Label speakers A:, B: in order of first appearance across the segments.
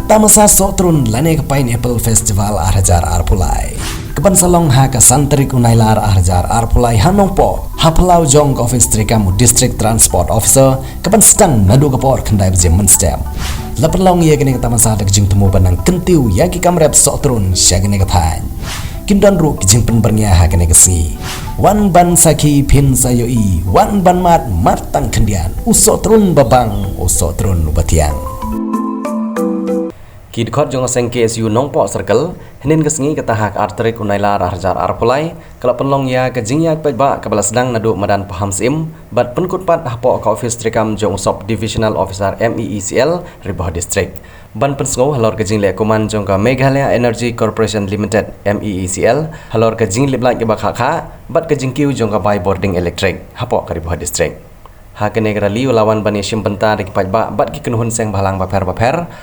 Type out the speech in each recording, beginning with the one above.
A: Tamasa sotrun lane ke Pineapple Festival Arhajar Arpulai. Keban salong ha ka santrik unailar Arhajar Arpulai hanongpo hapalau jong office trikamu district transport officer keban stang nadu kapor kendai berjemen stem. Lapan ia kini tamasa dak jing temu banang kentiu ya ki kamrep sotrun syagene kathan. Kindon ru ki jimpen bernya ha kini kesi. Wan ban saki pin sayoi, wan ban mat tang kendian. Usotrun babang, usotrun batiang. Kid khot jong seng KSU Nongpo Circle henin kesengi ketahak arterik unailar Arhajar Arpulai kalau penlong ya kejingnya pejba kepala sedang nadu madan paham sim bat penkut pat hapo ka office trikam jong sop divisional officer MEECL Ribah District ban pensngau halor kejing le kuman jong ka Meghalaya Energy Corporation Limited MEECL halor kejing liblak ke bakha bat kejing kiu jong ka by boarding electric hapo ka Ribah District. Hakene kerali lawan bani simpenta dik pajba bat ki kenuhun seng balang baper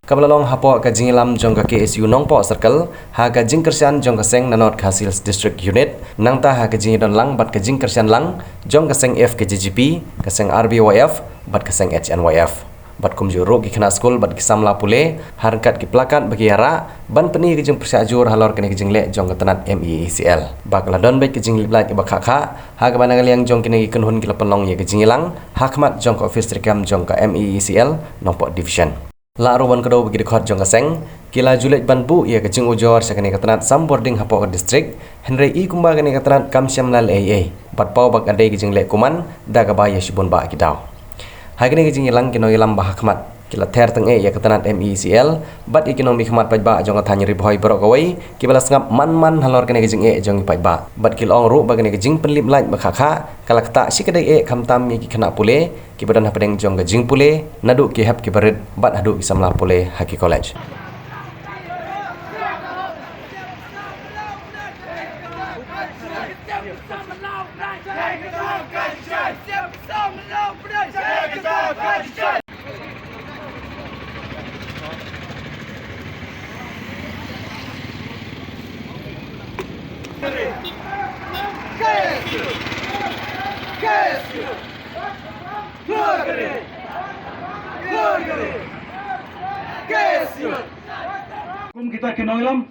A: kabelalong hapo ka jingilam jong ka KSU Nongpo Circle ha ka jing kersian jong ka seng nanot hasil district unit nangta ha ka jing don lang bat ka jing kersian lang jong ka seng FKGGP ka seng RBYF bat ka seng HNYF bat kumjuru ki kena school bat ki samla pule harkat ki plakat bagi yara ban peni ki jing persiajur halor kene ki jing le jong ka tanat MEECL bakla don baik ki jing liblai ki bakha ha ka banang liang jong kene ki kenhun ki lapelong ye ki jingilang hakmat jong ka office trikam jong ka MEECL Nongpo division la ruban kedo bagi dekhot jong ka seng kila julet ban bu ye ki jing ujor sakene ka tanat sam boarding hapo ka district Henry I kumba kene ka tanat kamsiam lal AA bat pau bak ade ki jing le kuman da ka ba ye shibun ba ki daw Hagini kijing ilang kino ilam bahakmat kila ter teng ya ketanat MEECL bat ekonomi khmat pajba jong athany ribhoi borok awai kibala sngap man halor kene kijing jong pajba bat kilong ru bagane kijing penlip lain bakhakha kalakta sikadai khamtam ki khana pule kibadan hapadeng jong kijing pule nadu ki hap kibarid bat hadu isamla pule haki college
B: Kung kita kinoilam,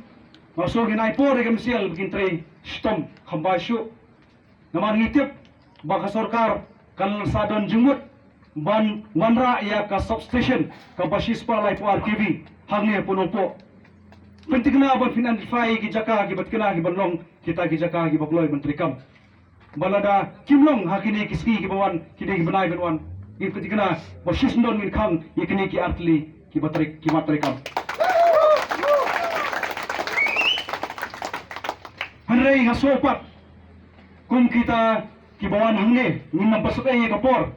B: masuk hinay po regam sial bikin tray stom kambasyo. Naman ngitip baka sorkar kan sadon jengmut ban wanra ya ka substation kabasis pa life RTV hangne puno po. Penting na ban finanfai ki jaka ki bat kena ki banlong kita ki jaka ki bakloy menteri kam. Balada kimlong hakini kiski ki bawan kini ki banai banwan. Ki penting na basis ndon min khang yakini ki artli ki batrik ki matri kam. Henry ngasopat kung kita kibawan hangne minam pasuk kapor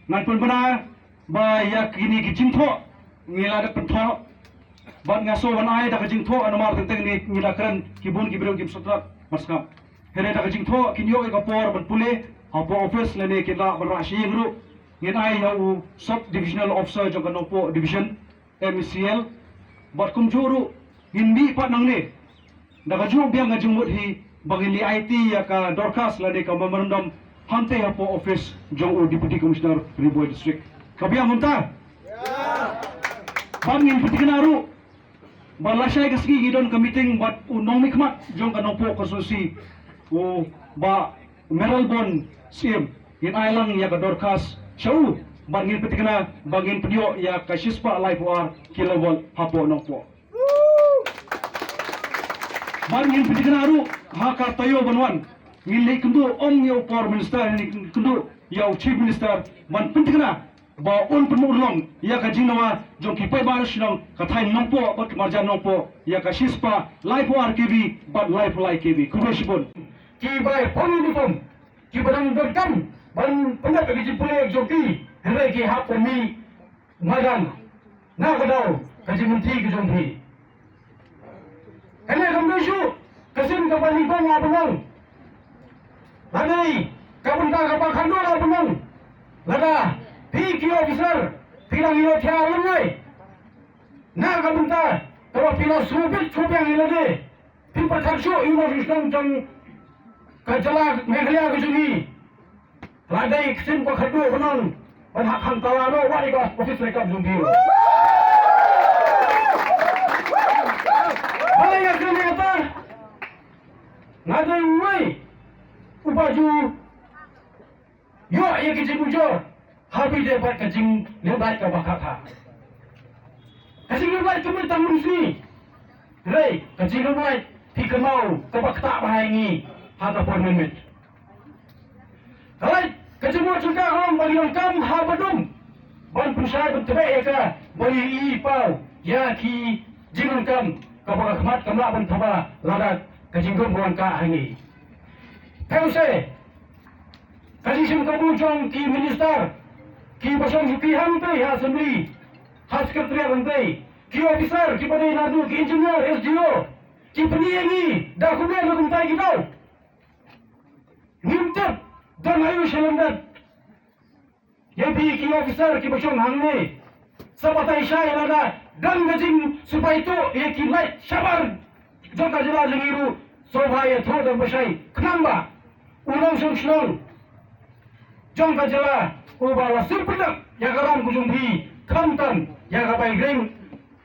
B: nan pun bana ba ya kini ki jingtho ngila da pentho ban ngaso ban ai da jingtho anumar tenteng ni ngila kran kibun kibro kim sotrat maska here da jingtho kinyo kapor ban pule hapo office lene kila barashi ngru ngin ai ya sub divisional officer jong Nongpo division MEECL bat kum juru ngin pat nang ni daga jung biang ngajung mut hi bagili IT ya ka dorkas lade ka memorandum hante hapo office jong deputy commissioner Riboi district kabiang munta bangin putikanaru balasay kaski gidon ka meeting bat unong mikmat jong ka Nongpo konstitusi o ba Meralbon CM in island ya ka dorkas shau bangin putikana bangin pedyo ya ka shispa life war kilowol hapo Nongpo Bangin pitikenaru haka tayo banwan ngilai kundu om yo power minister ni kundu yo chief minister ban pitikena ba on penulong ya ka jingnawa jong ki pai bar sinong ka thai Nongpo bat marjan Nongpo ya ka shispa life RKB bat life KB kubeshibon ki bai uniform ki badang berkam ban pendak ka jipule joki hele ki hak mi madan na kadau ka jimunti ki jongpi Kena kamdusyu kesim kapal lipang nga penang. Lagi kapunta kapal kando nga penang. Laga PQ officer tilang iyo tiya ulangay. Na kapunta kapal pila supit yang ilade. Pimpataksyo ino isang jang kajala Meghalaya kajungi. Ladai kesim pa kado penang. Panhak hang tawano wari ka office rekap jungkiro. yang kata nada uai ubaju yo ye kecil bujur habis dapat kecing lebat ke bakaka kecing lebat tu mentang rusni rei kecing lebat pi kemau ke bakta bahangi hata pon minit hai kecing bujur ka rom bagi lengkam ha bedum ban pusat tebe ka bagi i pau ya ki jingun kam kapag khmat kamla ban thaba ladat kecing gum ka hangi Pause. Kasi sim kabujong ki minister, ki basong ki hampe ha assembly, ha sekretariat hampe, ki officer, ki padai nadu, ki engineer, SDO, ki peniangi, dokumen hukum tai ki tau. Nimtep dan ayu selendat. Yapi ki officer, ki basong hangne, sabatai syai lada, dan gajing supaya itu ye ki light sabar. Jangka jelas jengiru, sobhaya thod dan basai, kenamba? Unang sungslong jangka jela ubala sirpedak yagaram kujungki kamtan yagabai greng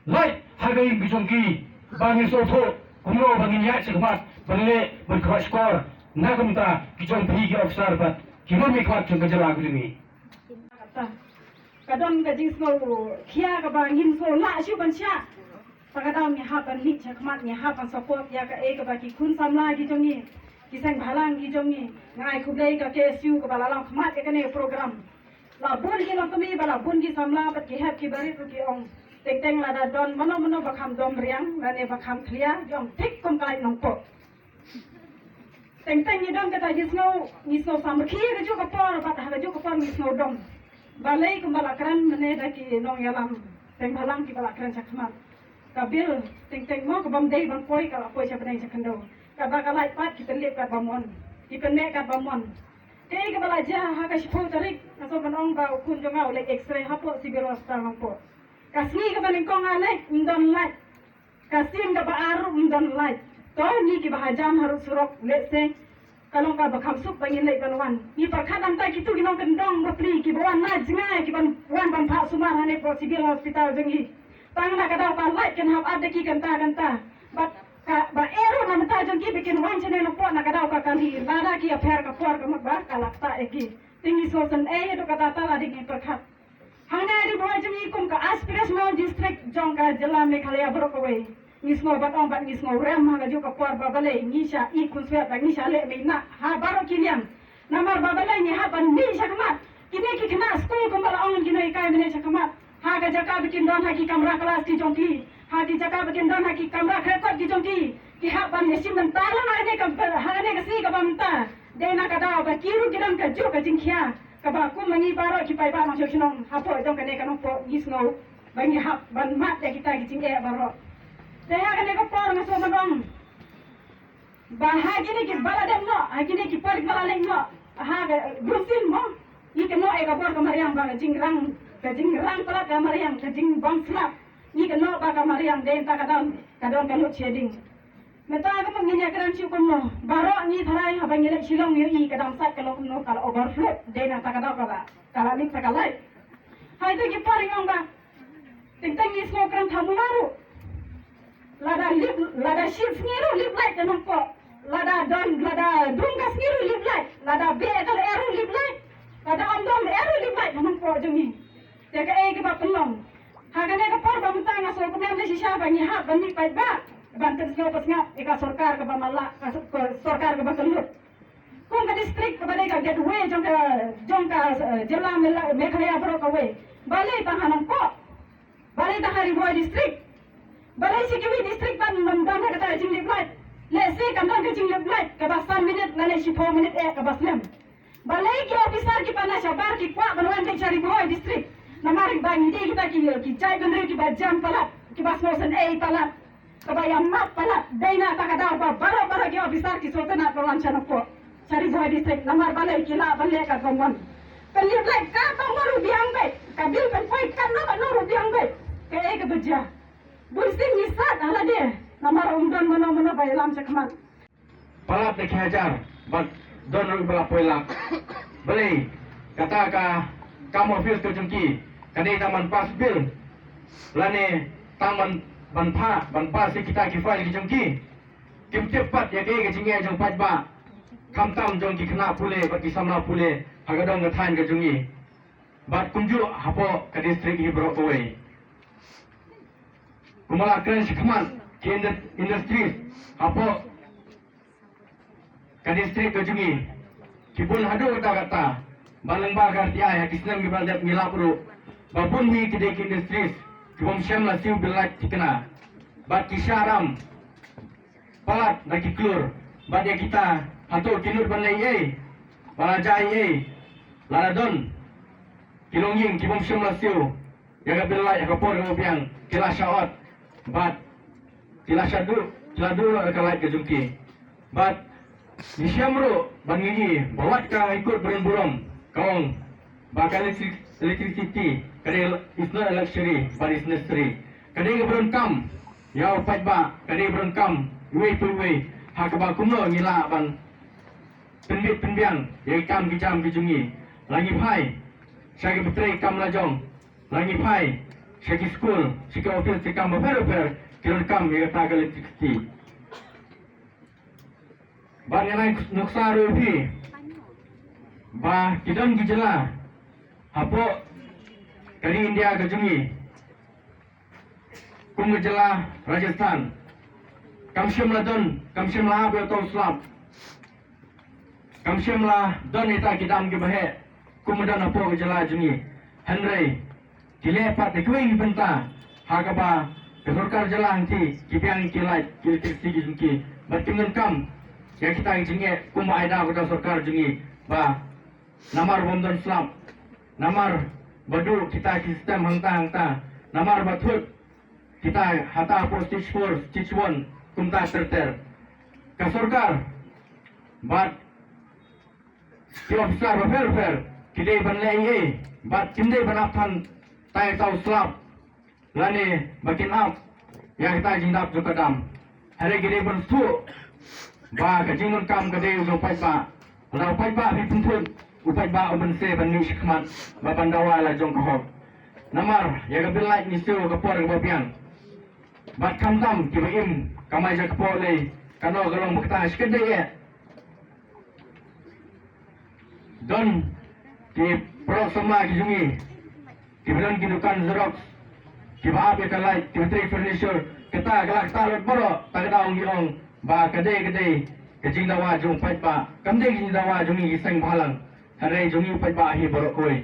B: light hagai kujungki bangi sotho kumno bangi yak sekmat belle berkhwas skor nagamta kijong bhi ki officer bat kinami khwat jangka jela kujungi
C: kadang gajing snow kia ka bangin so la shu bansha pagadam ni hapan ni chakmat ni hapan support ya ka e ka baki kun samla ki jongi kisang balang ki jongi ngai kublai ka KSU ka balalang khmat ka ne program la bun ki long kami bala bun ki samla bat ki hap ki bari ki ong teng teng la da don mano bakham dom riang la ne bakham thlia jom tik kom kai nong po teng teng ni dom kata ni snow sam ki ka ju ka por bat ha ju ka por ni snow dom balai kumbalakran mene da ki nong yalam teng balang ki balakran chakmat kabil teng teng mo ka bam dei bang poi ka poi cha benai chakando kabakalai pat kita lep kat bamon kita nek kat bamon kei ka bala ja ha ka shpo tarik aso banong ba kun jongau lek x-ray hapo sibir hospital mampo kasni ka baling kong alek undon light kasim ka baaru undon light to ni ki bahajam harus surok let's say kalong ka bakham sup bangin lek banwan ni perkhat anta kitu ginong kendong bapli ki bawan na jingai ki ban wan ban pha sumar hane po sibir hospital jengi tangna ka daw ka light kan hab ada ki kanta but ba ero na mata jongki bikin wan chane no po na kadau ka kali lada ki affair ka por ka magba kalakta eki tingi sosan e to kata ta ladi ki perkhat hana ri boy jami kum ka aspirational district jongka jila meghalaya brokaway nismo batong bat nismo rem ha ju ka por babale nisha I kun swet ba nisha le me na ha baro kilian namar babale ni ha ban ni shakmat kini ki kena school kum bala ong kini kai mene shakmat ha ga jaka bikin don ha ki kamera kelas ki jongki hati cakap bikin dana ki kamera rekod ki jongki ki hak ban mesin mentala na ne kam ha ne ka si ka bamta de na ka da ba kiru ki dam ka ju ka jingkhia ka ba ku mangi baro ki pai ba ma chhinong ha po jong ka ne ka no po gisno bangi hak ban mat de kita ki jingke baro de ha ka ne ka por na so magong ba ha ki ne ki bala dem no ha ki ne ki por bala leng no ha ga grusin mo ni ka no e ka por ka mariam ba jingrang pala ka mariam ka jing bang slap ni kan no ba kamari yang den ta kadam kan lo shading meta ka manginya kan chu kom no baro ni tharai ha bangile shilong ni I kadam sat ka lo no kala overflow den ta kadam kala ni ta kalai hai to ki pari ngong ba ting tang ni so kan thamularu lada ship ngiru lip light kan ko lada drum gas ngiru lip light lada be kala eru lip light lada ondom eru lip light kan ko jumi te ka e ka pelong hagane ka por ba mutang aso ko mem si sha ba ni ha ban ni pai ba ban ter sno pas ngap eka sarkar ka ba malla ka sarkar ka ba kelut kung ka district ka ba ka gateway jong ka jilla meghalaya bro ka we balai ta hanong ko balai ta hari boy district balai si kiwi district ban mandam ka ta jing lip light le se kam dang ka jing lip light ka ba 3 minute la le si 4 minute ka ba slam balai ki officer ki pana shabar ki kwa banwan ka chari boy district namarik bang hindi kita ki jai gandri ki bajam palat ki basmosan palat kabaya mat palat daina takadaw ba baro ki officer ki sotana pawancha na po sari boy district namar balai ki la balle ka gomon kalip like ka pamoru biang be kabil pen fight kan no rubiang be ke ek bajja bursing ni sat ala de namar umdan mano bailam chakman
B: palat de khajar bat don bala poila balai kata ka kamu office ke jengki kani taman pas bil lane taman banpa si kita kifai ki jongki kim tepat ya ke jinge jong pat ba kam tam jong ki khna pule ba ki samla pule hagadong ga thain ga jongi bat kumju hapo ka district hi bro koi kumala kren shikman ki industries hapo ka district ga jongi kibun hado kata balang ba kartia ya kisnam gi baldat milapuru babun hi ki dek industries kibum shamla siu bilak tikna bat kisharam palat naki klur bat ya kita hatur kinur banai balajai laradon kilongying kibum shamla siu yaga bilak yaga por ga biang kila shaot bat kila shadu kalai ke jungki bat Nishamro bangigi bawat ka ikut burung kaung bakal electricity kade is not a luxury but it's necessary kade burung kam ya upat ba kade burung kam way to way hakaba kumno ngila ban penbiang ya kam kijam kijungi lagi phai shagi putre kam lajong lagi phai shagi school shiki office kam per kilon kam ya ta electricity ba nilai nuksa rupi ba kidon gijela hapo dari India ke jungi kum gejela Rajasthan kamshim la abe to slap kamshim la don ita kidam ke bahe kum don hapo gejela jungi Henry kile pat de kwing benta hakaba ke sarkar jela anti kipiang kilai kiltik sigi jungi bertingan kam ya kita jinge kuma aida kota sarkar jingi ba namar bomdon slam namar badu kita sistem hangta namar bathut kita hata po stage 4 stage 1 kumta terter ka sarkar bat ki officer ba fer kide banle bat kinde banaphan tai tau slap lane bakin up ya kita jindap jukadam hari kide ban su ba ka jingon kam ka de upai ba bi puntun upai ba oben se ban ni shikmat ba bandawa la jong ko namar ya ga bilai ni su ka por ga pian ba kam tam ki ba im kamai ja ko le kano galong bukta shikde ye don ki pro sama ki jungi ki belan ki dukan xerox ki ba be kalai ki tre furniture kita galak talot boro tagadaong giong ba kade kajing dawa jong pat ba kamde jing dawa jongi isang balang hare jongi pat ba hi borok koi